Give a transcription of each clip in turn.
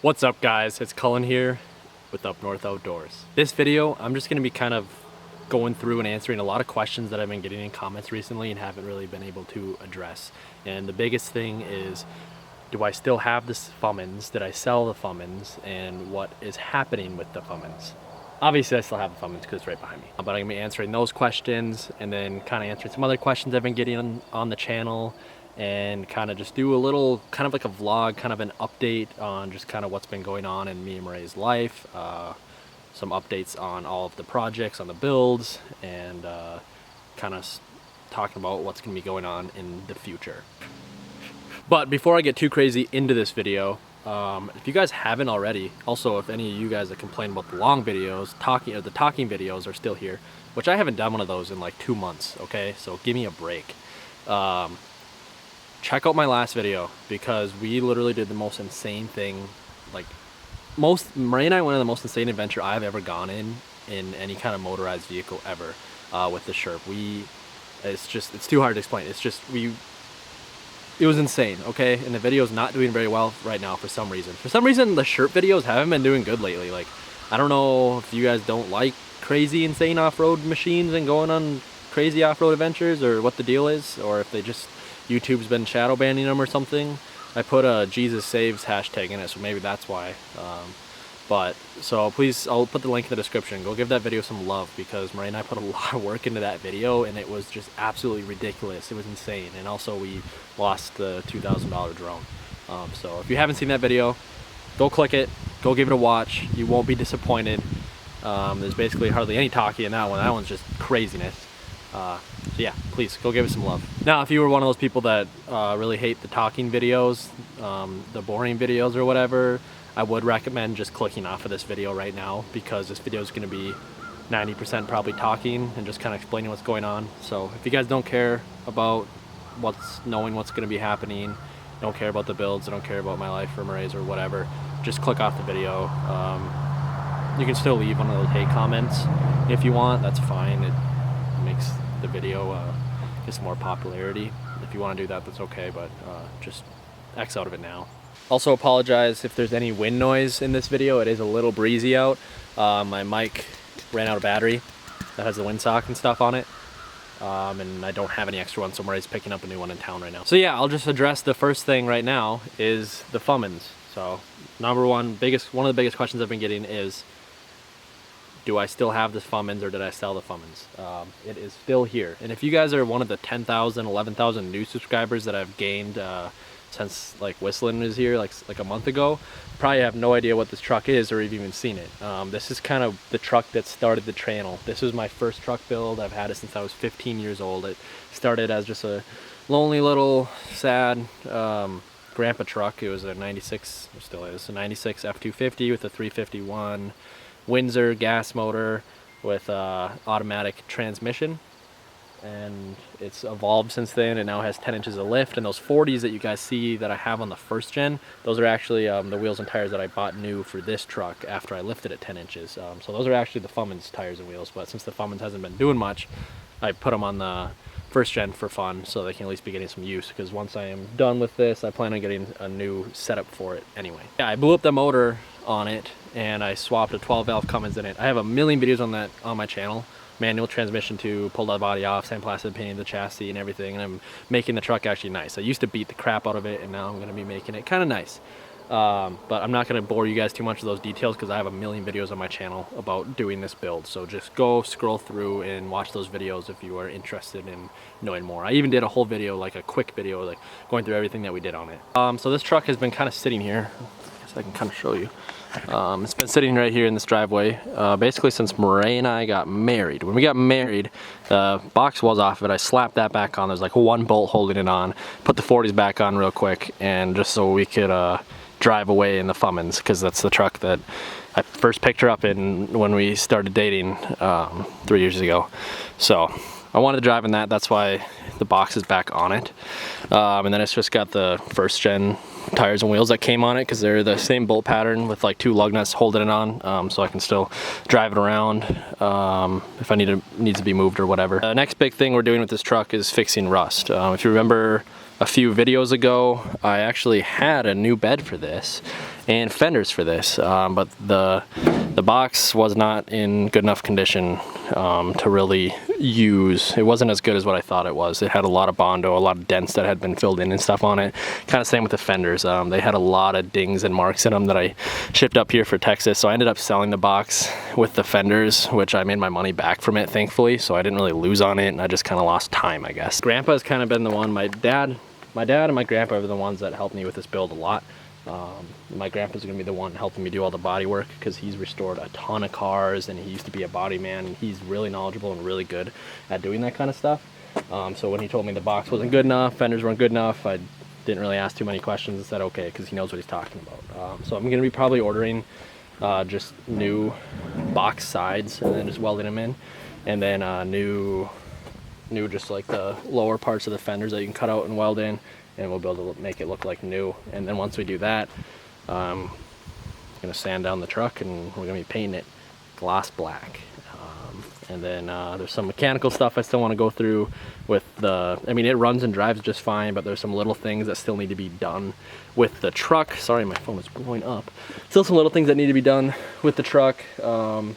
What's up guys, it's Cullen here with Up North Outdoors. This video, I'm just gonna be kind of going through and answering a lot of questions that I've been getting in comments recently and haven't really been able to address. And the biggest thing is, do I still have this Fummins? Did I sell the Fummins? And what is happening with the Fummins? Obviously I still have the Fummins because it's right behind me. But I'm gonna be answering those questions and then kind of answering some other questions I've been getting on the channel, and kind of just do a little kind of like a vlog, kind of an update on just kind of what's been going on in me and Marie's life, some updates on all of the projects, on the builds, and kind of talking about what's going to be going on in the future. But before I get too crazy into this video, if you guys haven't already, also if any of you guys that complain about the long videos, the talking videos are still here, which I haven't done one of those in like 2 months, okay? So give me a break. Check out my last video, because we literally did the most insane thing. Like, Marie and I went on the most insane adventure I've ever gone in any kind of motorized vehicle ever, with the SHERP. It's too hard to explain. It was insane, okay? And the video's not doing very well right now for some reason. For some reason, the SHERP videos haven't been doing good lately. Like, I don't know if you guys don't like crazy, insane off-road machines and going on crazy off-road adventures, or what the deal is, or if YouTube's been shadow banning them or something. I put a Jesus Saves hashtag in it, so maybe that's why. So please, I'll put the link in the description. Go give that video some love, because Marie and I put a lot of work into that video, and it was just absolutely ridiculous. It was insane. And also we lost the $2,000 drone. So if you haven't seen that video, go click it, go give it a watch. You won't be disappointed. There's basically hardly any talkie in that one. That one's just craziness. So yeah, please go give it some love. Now, if you were one of those people that really hate the talking videos, the boring videos or whatever, I would recommend just clicking off of this video right now, because this video is going to be 90% probably talking and just kind of explaining what's going on. So if you guys don't care about knowing what's going to be happening, don't care about the builds, don't care about my life or Marie's or whatever, just click off the video. You can still leave one of those hate comments if you want. That's fine. It makes the video get some more popularity. If you want to do that, that's okay, but just X out of it now. Also apologize if there's any wind noise in this video. It is a little breezy out. My mic ran out of battery that has the windsock and stuff on it, and I don't have any extra ones, so Marie's picking up a new one in town right now. So yeah, I'll just address the first thing right now, is the Fummins. So number one of the biggest questions I've been getting is, do I still have this Fummins, or did I sell the Fummins? It is still here. And if you guys are one of the 10,000, 11,000 new subscribers that I've gained since like Whistling was here like a month ago, probably have no idea what this truck is, or you've even seen it. This is kind of the truck that started the channel. This was my first truck build. I've had it since I was 15 years old. It started as just a lonely little sad grandpa truck. It was a 96, or still is, a 96 F250 with a 351 Windsor gas motor with automatic transmission, and it's evolved since then. It now has 10 inches of lift, and those 40s that you guys see that I have on the first gen, those are actually the wheels and tires that I bought new for this truck after I lifted it 10 inches. So those are actually the Fummins tires and wheels, but since the Fummins hasn't been doing much, I put them on the first gen for fun, so they can at least be getting some use, because once I am done with this, I plan on getting a new setup for it anyway. Yeah, I blew up the motor on it, and I swapped a 12 valve Cummins in it. I have a million videos on that on my channel. Manual transmission too, pulled the body off, sandblasted, painted the chassis and everything, and I'm making the truck actually nice. I used to beat the crap out of it, and now I'm going to be making it kind of nice. But I'm not going to bore you guys too much with those details, because I have a million videos on my channel about doing this build. So just go scroll through and watch those videos if you are interested in knowing more. I even did a whole video, like a quick video, like going through everything that we did on it. So this truck has been kind of sitting here. I guess I can kind of show you. It's been sitting right here in this driveway basically since Marie and I got married. When we got married, the box was off of it. I slapped that back on. There's like one bolt holding it on. Put the 40s back on real quick, and just so we could drive away in the Fummins, because that's the truck that I first picked her up in when we started dating 3 years ago. So I wanted to drive in that. That's why the box is back on it. And then it's just got the first gen tires and wheels that came on it, because they're the same bolt pattern with like 2 lug nuts holding it on, so I can still drive it around if I needs to be moved or whatever. The next big thing we're doing with this truck is fixing rust. If you remember a few videos ago, I actually had a new bed for this and fenders for this, but the box was not in good enough condition to really use. It wasn't as good as what I thought it was. It had a lot of Bondo, a lot of dents that had been filled in and stuff on it. Kind of same with the fenders. They had a lot of dings and marks in them that I shipped up here for Texas. So I ended up selling the box with the fenders, which I made my money back from it, thankfully. So I didn't really lose on it, and I just kind of lost time, I guess. Grandpa's kind of been the one. My dad and my grandpa are the ones that helped me with this build a lot. My grandpa's gonna be the one helping me do all the body work because he's restored a ton of cars and he used to be a body man, and he's really knowledgeable and really good at doing that kind of stuff. So when he told me the box wasn't good enough, fenders weren't good enough, I didn't really ask too many questions and said okay, because he knows what he's talking about. So I'm gonna be probably ordering just new box sides and then just welding them in, and then new just like the lower parts of the fenders that you can cut out and weld in, and we'll be able to make it look like new. And then once we do that, I'm gonna sand down the truck and we're gonna be painting it gloss black. And then there's some mechanical stuff I still want to go through with the, I mean, it runs and drives just fine, but there's some little things that still need to be done with the truck. Sorry, my phone is blowing up. Still some little things that need to be done with the truck to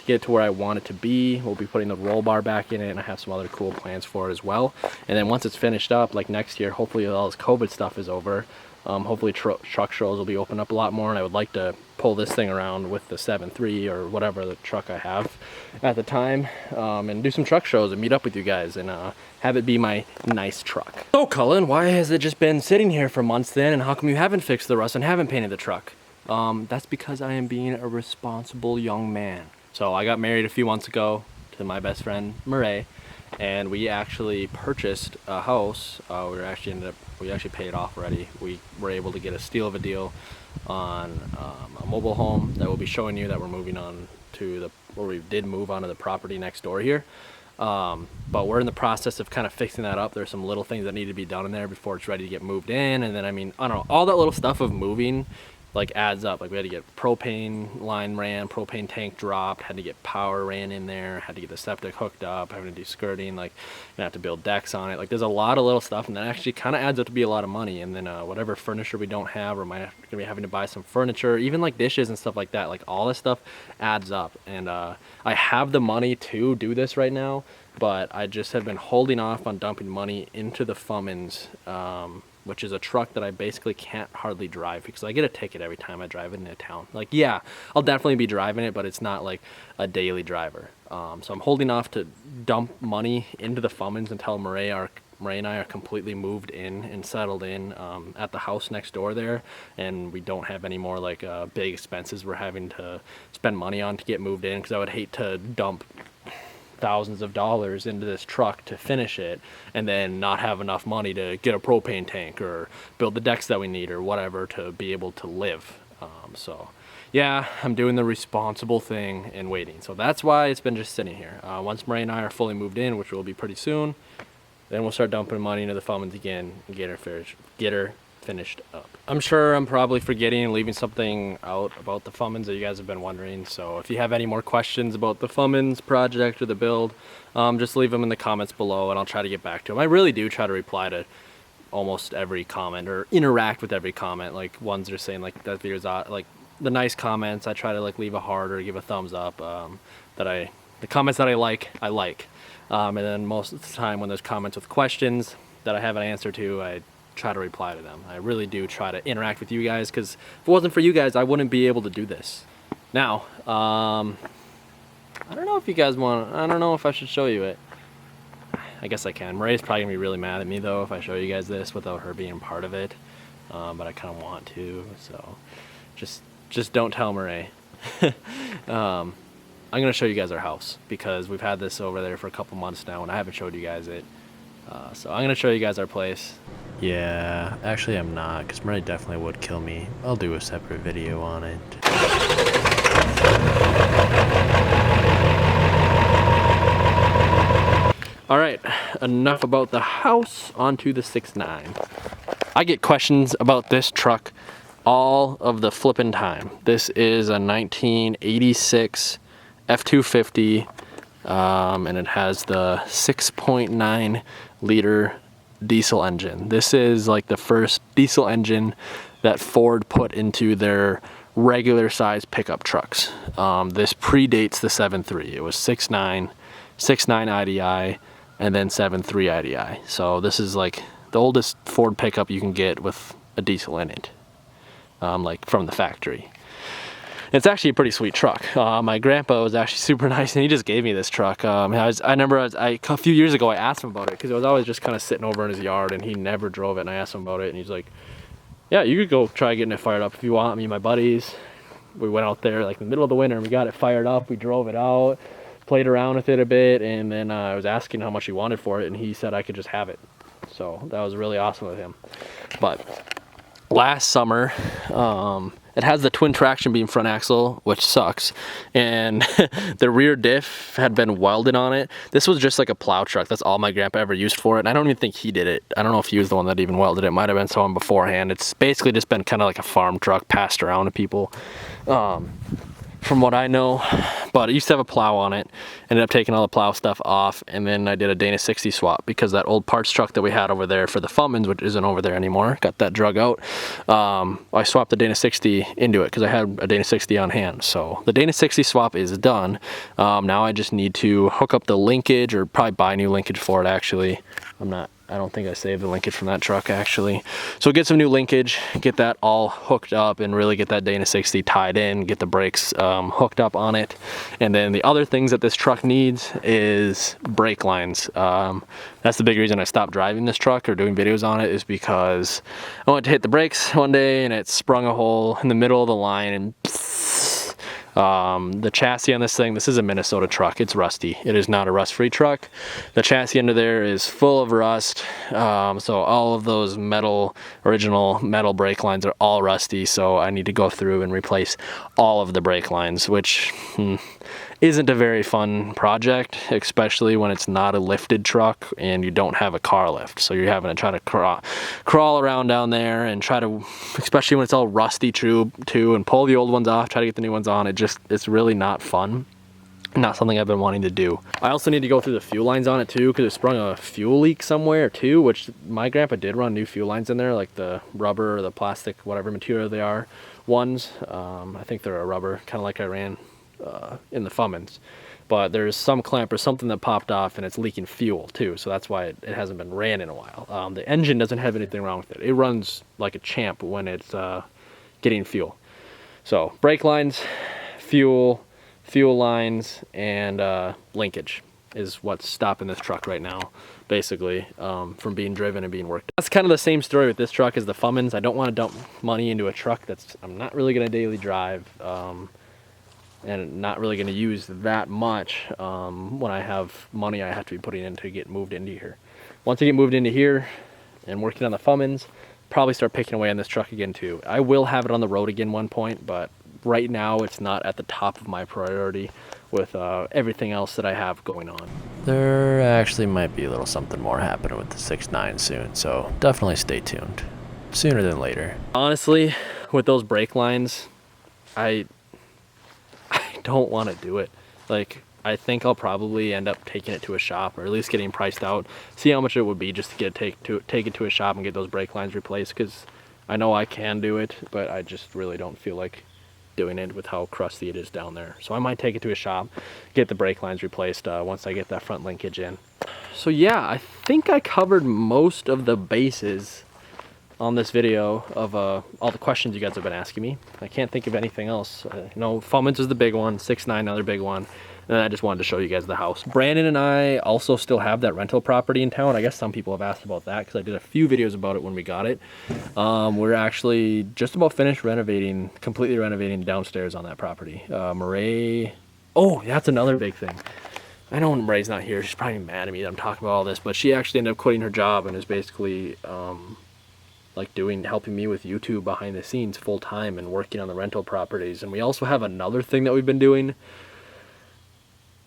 get to where I want it to be. We'll be putting the roll bar back in it, and I have some other cool plans for it as well. And then once it's finished up, like next year, hopefully all this COVID stuff is over. Hopefully truck shows will be open up a lot more, and I would like to pull this thing around with the 7.3 or whatever the truck I have at the time, and do some truck shows and meet up with you guys and have it be my nice truck. So Cullen, why has it just been sitting here for months then, and how come you haven't fixed the rust and haven't painted the truck? That's because I am being a responsible young man. So I got married a few months ago to my best friend Murray, and we actually purchased a house. We actually paid it off already. We were able to get a steal of a deal on a mobile home that we'll be showing you, that we're moving on to where we did move onto the property next door here. But we're in the process of kind of fixing that up. There's some little things that need to be done in there before it's ready to get moved in. And then, I mean, I don't know, all that little stuff of moving like adds up. Like we had to get propane line ran, propane tank dropped, had to get power ran in there, had to get the septic hooked up, having to do skirting, like gonna have to build decks on it. Like there's a lot of little stuff, and that actually kind of adds up to be a lot of money. And then whatever furniture we don't have, or might gonna be having to buy some furniture, even like dishes and stuff like that. Like all this stuff adds up, and I have the money to do this right now, but I just have been holding off on dumping money into the Fummins, which is a truck that I basically can't hardly drive because I get a ticket every time I drive it into town. Like, yeah, I'll definitely be driving it, but it's not like a daily driver. So I'm holding off to dump money into the Fummins until Murray and I are completely moved in and settled in at the house next door there, and we don't have any more like big expenses we're having to spend money on to get moved in, because I would hate to dump thousands of dollars into this truck to finish it and then not have enough money to get a propane tank or build the decks that we need or whatever to be able to live. So yeah, I'm doing the responsible thing and waiting. So that's why it's been just sitting here. Once Murray and I are fully moved in, which will be pretty soon, then we'll start dumping money into the Fummins again and get her finished up. I'm sure I'm probably forgetting and leaving something out about the Fummins that you guys have been wondering. So if you have any more questions about the Fummins project or the build, just leave them in the comments below and I'll try to get back to them. I really do try to reply to almost every comment or interact with every comment. Like ones are saying like that video's out, like the nice comments, I try to like leave a heart or give a thumbs up. The comments that I like. And then most of the time when there's comments with questions that I have an answer to, I try to reply to them. I really do try to interact with you guys, because if it wasn't for you guys, I wouldn't be able to do this. Now, I don't know if you guys want, I don't know if I should show you it. I guess I can. Murray's probably gonna be really mad at me though if I show you guys this without her being part of it. But I kind of want to, so just don't tell Murray. I'm gonna show you guys our house because we've had this over there for a couple months now and I haven't showed you guys it. So I'm gonna show you guys our place. Yeah, actually I'm not, because Murray definitely would kill me. I'll do a separate video on it. Alright, enough about the house, onto the 6.9. I get questions about this truck all of the flippin' time. This is a 1986 F250, and it has the 6.9 liter diesel engine. This is like the first diesel engine that Ford put into their regular size pickup trucks. This predates the 7.3. It was 6.9 IDI, and then 7.3 IDI. So this is like the oldest Ford pickup you can get with a diesel in it, like from the factory. It's actually a pretty sweet truck. My grandpa was actually super nice, and he just gave me this truck. I remember a few years ago I asked him about it because it was always just kind of sitting over in his yard, and he never drove it. And I asked him about it, and he's like, "Yeah, you could go try getting it fired up if you want." Me and my buddies, we went out there like in the middle of the winter, and we got it fired up. We drove it out, played around with it a bit, and then I was asking how much he wanted for it, and he said I could just have it. So that was really awesome of him. But last summer, it has the twin traction beam front axle, which sucks, and the rear diff had been welded on it. This was just like a plow truck. That's all my grandpa ever used for it, and I don't even think he did it. I don't know if he was the one that even welded it. It might have been someone beforehand. It's basically just been kind of like a farm truck passed around to people, from what I know. But it used to have a plow on it. Ended up taking all the plow stuff off, and then I did a Dana 60 swap because that old parts truck that we had over there for the Fummins, which isn't over there anymore, got that drug out. I swapped the Dana 60 into it because I had a Dana 60 on hand. So the Dana 60 swap is done. Now I just need to hook up the linkage, or probably buy new linkage for it actually. I don't think I saved the linkage from that truck actually. So get some new linkage, get that all hooked up, and really get that Dana 60 tied in, get the brakes hooked up on it. And then the other things that this truck needs is brake lines. That's the big reason I stopped driving this truck or doing videos on it, is because I went to hit the brakes one day and it sprung a hole in the middle of the line, and the chassis on this thing, this is a Minnesota truck, it's rusty. It is not a rust-free truck. The chassis under there is full of rust, so all of those original metal brake lines are all rusty, so I need to go through and replace all of the brake lines, which isn't a very fun project, especially when it's not a lifted truck and you don't have a car lift. So you're having to try to crawl around down there and try to, especially when it's all rusty too, and pull the old ones off, try to get the new ones on. It's really not fun. Not something I've been wanting to do. I also need to go through the fuel lines on it too, because it sprung a fuel leak somewhere too, which my grandpa did run new fuel lines in there, like the rubber or the plastic, whatever material they are, ones. I think they're a rubber, kind of like I ran in the Fummins. But there's some clamp or something that popped off, and it's leaking fuel too, so that's why it hasn't been ran in a while. The engine doesn't have anything wrong with it. It runs like a champ when it's getting fuel. So brake lines, fuel lines, and linkage is what's stopping this truck right now, basically, from being driven and being worked. That's kind of the same story with this truck as the Fummins. I don't want to dump money into a truck I'm not really going to daily drive, and not really going to use that much when I have money I have to be putting in to get moved into here. Once I get moved into here and working on the Fummins, probably start picking away on this truck again too. I will have it on the road again one point, but right now it's not at the top of my priority with everything else that I have going on. There actually might be a little something more happening with the 6.9 soon, so definitely stay tuned. Sooner than later. Honestly, with those brake lines, I don't want to do it. Like, I think I'll probably end up taking it to a shop, or at least getting priced out, see how much it would be just to take it to a shop and get those brake lines replaced, because I know I can do it, but I just really don't feel like doing it with how crusty it is down there. So I might take it to a shop, get the brake lines replaced once I get that front linkage in. So yeah, I think I covered most of the bases on this video of all the questions you guys have been asking me. I can't think of anything else. Fummins is the big one, 6.9 another big one, and then I just wanted to show you guys the house. Brandon and I also still have that rental property in town. I guess some people have asked about that because I did a few videos about it when we got it. We're actually just about finished completely renovating downstairs on that property. Murray, oh, that's another big thing. I know Murray's not here, she's probably mad at me that I'm talking about all this, but she actually ended up quitting her job and is basically like helping me with YouTube behind the scenes full time and working on the rental properties. And we also have another thing that we've been doing,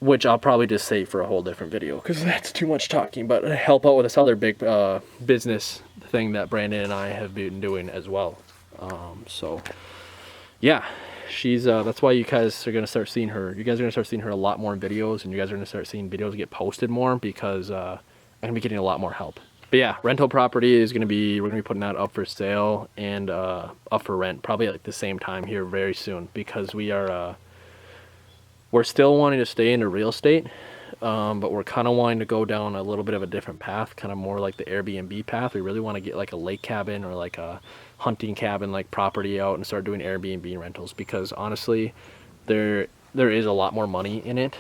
which I'll probably just save for a whole different video because that's too much talking, but help out with this other big business thing that Brandon and I have been doing as well. So yeah, she's that's why you guys are gonna start seeing her. You guys are gonna start seeing her a lot more in videos, and you guys are gonna start seeing videos get posted more because I'm gonna be getting a lot more help. But yeah, rental property is we're gonna be putting that up for sale and up for rent probably at like the same time here very soon, because we're still wanting to stay into real estate, but we're kind of wanting to go down a little bit of a different path, kind of more like the Airbnb path. We really want to get like a lake cabin or like a hunting cabin like property out and start doing Airbnb rentals, because honestly there is a lot more money in it.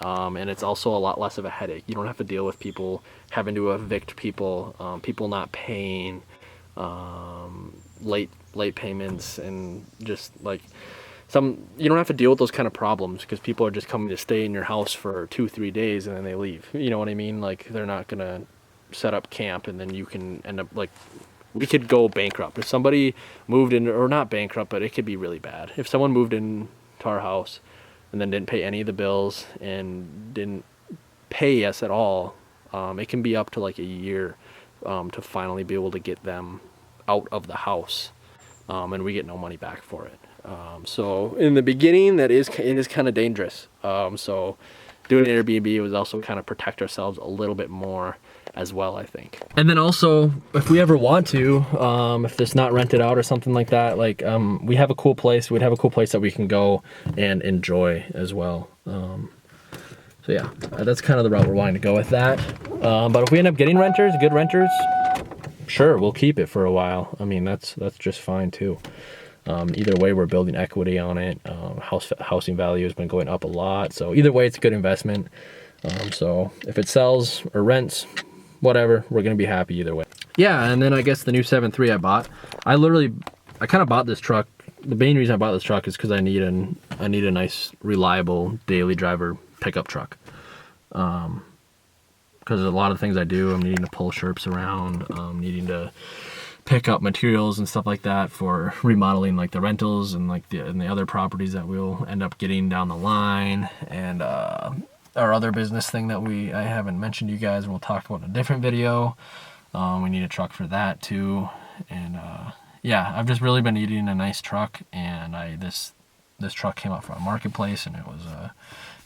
And it's also a lot less of a headache. You don't have to deal with people having to evict people, people not paying, late payments, and just like you don't have to deal with those kind of problems, because people are just coming to stay in your house for 2-3 days and then they leave. You know what I mean? Like, they're not gonna set up camp and then you can end up like, we could go bankrupt if somebody moved in, or not bankrupt, but it could be really bad if someone moved in to our house and then didn't pay any of the bills and didn't pay us at all. It can be up to like a year to finally be able to get them out of the house, and we get no money back for it. So in the beginning, it is kind of dangerous. So doing an Airbnb was also kind of protect ourselves a little bit more as well, I think. And then also, if we ever want to, if it's not rented out or something like that, like we have a cool place. We'd have a cool place that we can go and enjoy as well. So yeah, that's kind of the route we're wanting to go with that. But if we end up getting renters, good renters, sure, we'll keep it for a while. I mean, that's just fine too. Either way, we're building equity on it. Housing value has been going up a lot, so either way, it's a good investment. So if it sells or rents, whatever, we're gonna be happy either way. Yeah, and then I guess the new 7.3 I bought. I kind of bought this truck. The main reason I bought this truck is because I need a nice, reliable daily driver pickup truck. Because a lot of things I do, I'm needing to pull SHERPs around, needing to pick up materials and stuff like that for remodeling like the rentals and like the other properties that we'll end up getting down the line, and our other business thing that I haven't mentioned to you guys, and we'll talk about in a different video. We need a truck for that too, and yeah, I've just really been needing a nice truck, and this truck came up from a marketplace, and it was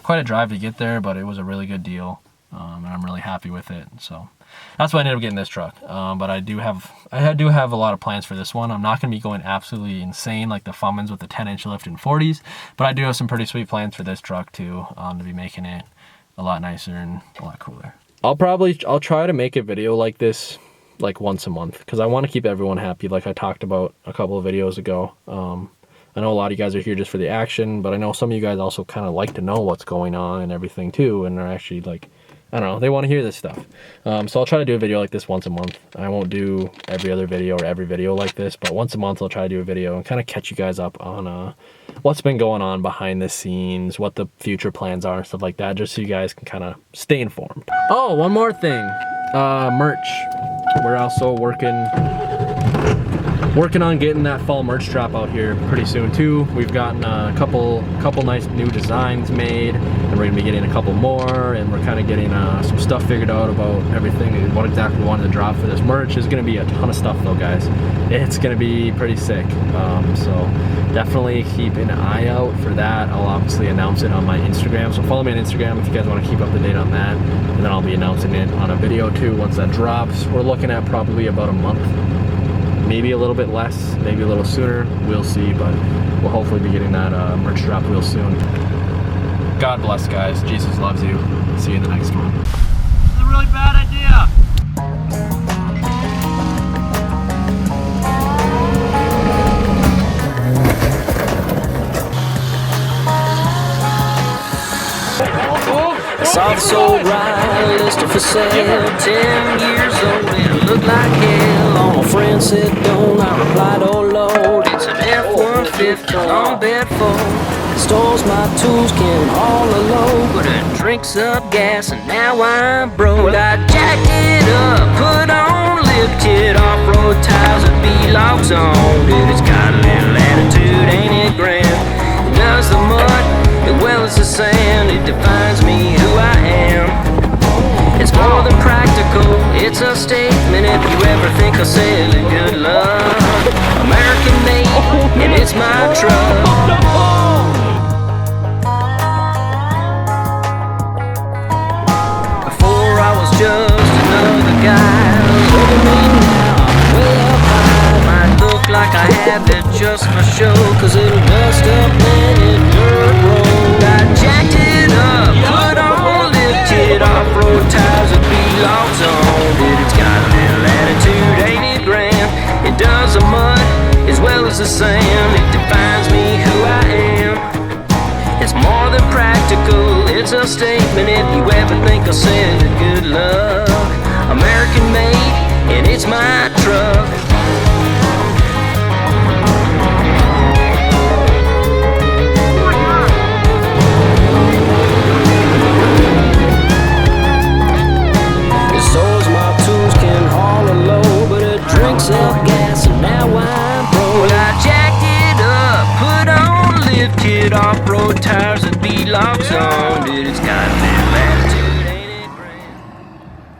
quite a drive to get there, but it was a really good deal, and I'm really happy with it. So that's why I ended up getting this truck. But I do have a lot of plans for this one. I'm not going to be going absolutely insane like the Fummins with the 10-inch lift in 40s, but I do have some pretty sweet plans for this truck too, to be making it a lot nicer and a lot cooler. I'll try to make a video like this like once a month, because I want to keep everyone happy, like I talked about a couple of videos ago. I know a lot of you guys are here just for the action, but I know some of you guys also kind of like to know what's going on and everything too, and are actually like, I don't know, they want to hear this stuff. So I'll try to do a video like this once a month. I won't do every other video or every video like this, but once a month I'll try to do a video and kind of catch you guys up on what's been going on behind the scenes, what the future plans are, stuff like that, just so you guys can kind of stay informed. Oh, one more thing, merch. We're also working on getting that fall merch drop out here pretty soon too. We've gotten a couple nice new designs made, and we're gonna be getting a couple more, and we're kind of getting some stuff figured out about everything and what exactly we wanted to drop for this merch. There's gonna be a ton of stuff though, guys. It's gonna be pretty sick. So definitely keep an eye out for that. I'll obviously announce it on my Instagram, so follow me on Instagram if you guys want to keep up to date on that, and then I'll be announcing it on a video too once that drops. We're looking at probably about a month, maybe a little bit less, maybe a little sooner, we'll see, but we'll hopefully be getting that merch drop real soon. God bless, guys. Jesus loves you. See you in the next one. It's a really bad idea. I saw this old ride listed for sale, 10 years old, and it looked like hell. All my friends said don't, I replied, oh Lord, it's an F-150 on Bedford. It stores my tools, can haul a load, but it drinks up gas, and now I'm broke. I jacked it up, put on lip kit, off-road tires and V-locks on. Dude, it's got a little attitude, ain't it grand? It does the mud as well as the sand, it defines me who I am. It's more than practical, it's a statement. If you ever think I'll sell it, good luck. American made, and it's my truck. Before I was just another guy just for show, cause it'll dust up any dirt road. I jacked it up, put on lifted off-road tires with B-locks on it. It's got a little attitude, ain't it grand? It does the mud as well as the sand. It defines me who I am. It's more than practical, it's a statement. If you ever think I'll send it, good luck. American made, and it's my truck.